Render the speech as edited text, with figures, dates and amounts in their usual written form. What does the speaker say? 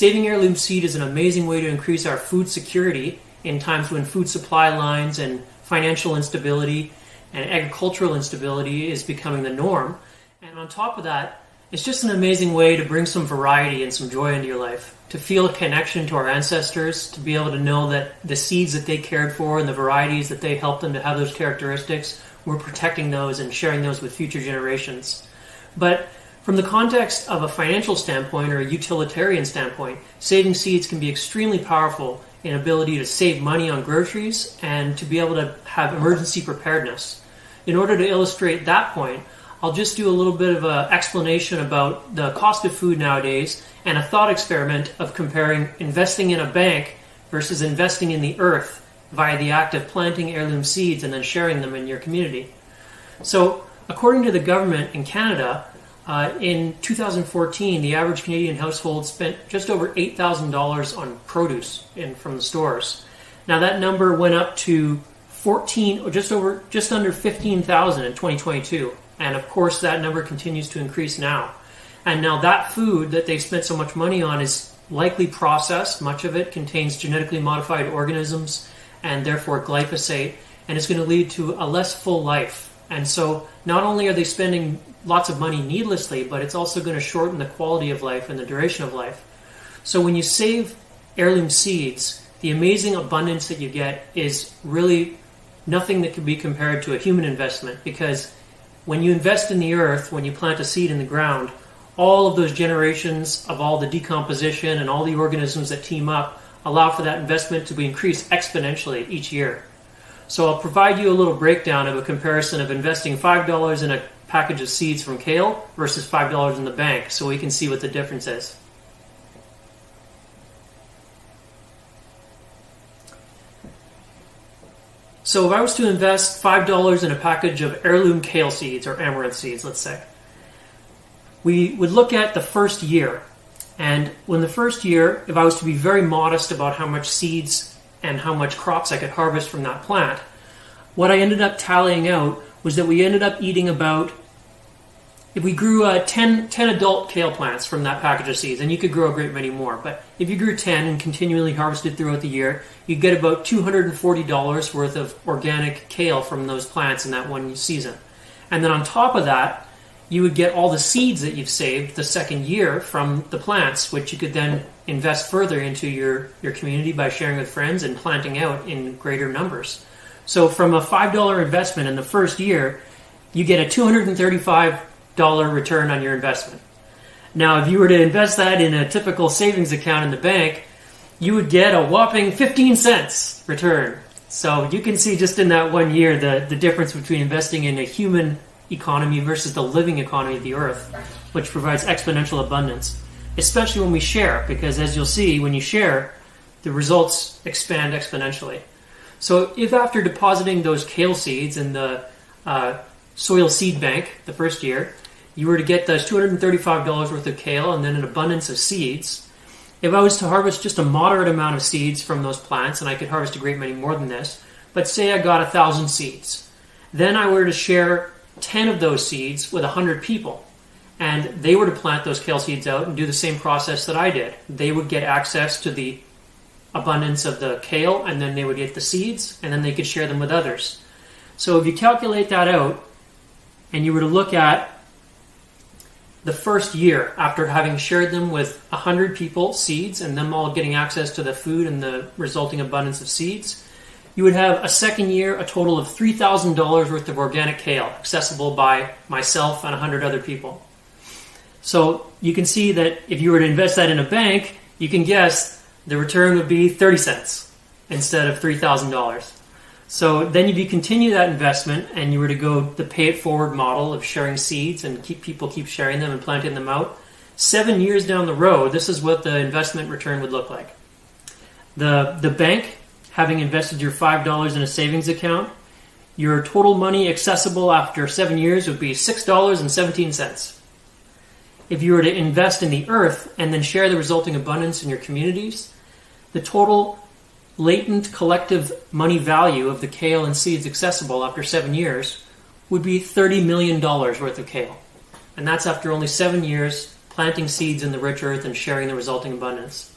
Saving heirloom seed is an amazing way to increase our food security in times when food supply lines and financial instability and agricultural instability is becoming the norm. And on top of that, it's just an amazing way to bring some variety and some joy into your life, to feel a connection to our ancestors, to be able to know that the seeds that they cared for and the varieties that they helped them to have those characteristics, we're protecting those and sharing those with future generations. But from the context of a financial standpoint or a utilitarian standpoint, saving seeds can be extremely powerful in ability to save money on groceries and to be able to have emergency preparedness. In order to illustrate that point, I'll just do a little bit of an explanation about the cost of food nowadays and a thought experiment of comparing investing in a bank versus investing in the earth via the act of planting heirloom seeds and then sharing them in your community. So, according to the government in Canada, in 2014, the average Canadian household spent just over $8,000 on produce from the stores. Now that number went up to just under 15,000 in 2022, and of course that number continues to increase now. And now that food that they spent so much money on is likely processed. Much of it contains genetically modified organisms and therefore glyphosate, and it's going to lead to a less full life. And so not only are they spending lots of money needlessly, but it's also going to shorten the quality of life and the duration of life. So when you save heirloom seeds, the amazing abundance that you get is really nothing that can be compared to a human investment, because when you invest in the earth, when you plant a seed in the ground, all of those generations of all the decomposition and all the organisms that team up allow for that investment to be increased exponentially each year. So I'll provide you a little breakdown of a comparison of investing $5 in a package of seeds from kale versus $5 in the bank, so we can see what the difference is. So if I was to invest $5 in a package of heirloom kale seeds, or amaranth seeds, let's say, we would look at the first year. And when the first year, if I was to be very modest about how much seeds and how much crops I could harvest from that plant, what I ended up tallying out was that we ended up eating about, if we grew 10 adult kale plants from that package of seeds, and you could grow a great many more, but if you grew 10 and continually harvested throughout the year, you'd get about $240 worth of organic kale from those plants in that one season. And then on top of that, you would get all the seeds that you've saved the second year from the plants, which you could then invest further into your community by sharing with friends and planting out in greater numbers. So from a $5 investment in the first year, you get a $235 return on your investment. Now, if you were to invest that in a typical savings account in the bank, you would get a whopping 15 cents return. So you can see just in that 1 year the difference between investing in a human economy versus the living economy of the earth, which provides exponential abundance, especially when we share, because as you'll see, when you share, the results expand exponentially. So if after depositing those kale seeds in the soil seed bank the first year, you were to get those $235 worth of kale and then an abundance of seeds, if I was to harvest just a moderate amount of seeds from those plants, and I could harvest a great many more than this, but say I got 1,000 seeds, then I were to share 10 of those seeds with 100 people, and they were to plant those kale seeds out and do the same process that I did. They would get access to the abundance of the kale, and then they would get the seeds, and then they could share them with others. So if you calculate that out, and you were to look at the first year after having shared them with 100 people, seeds, and them all getting access to the food and the resulting abundance of seeds, you would have a second year a total of $3,000 worth of organic kale accessible by myself and 100 other people. So you can see that if you were to invest that in a bank, you can guess the return would be 30 cents instead of $3,000. So then if you continue that investment and you were to go the pay it forward model of sharing seeds and people keep sharing them and planting them out, 7 years down the road, this is what the investment return would look like. The bank, having invested your $5 in a savings account, your total money accessible after 7 years would be $6.17. If you were to invest in the earth and then share the resulting abundance in your communities, the total latent collective money value of the kale and seeds accessible after 7 years would be $30 million worth of kale. And that's after only 7 years planting seeds in the rich earth and sharing the resulting abundance.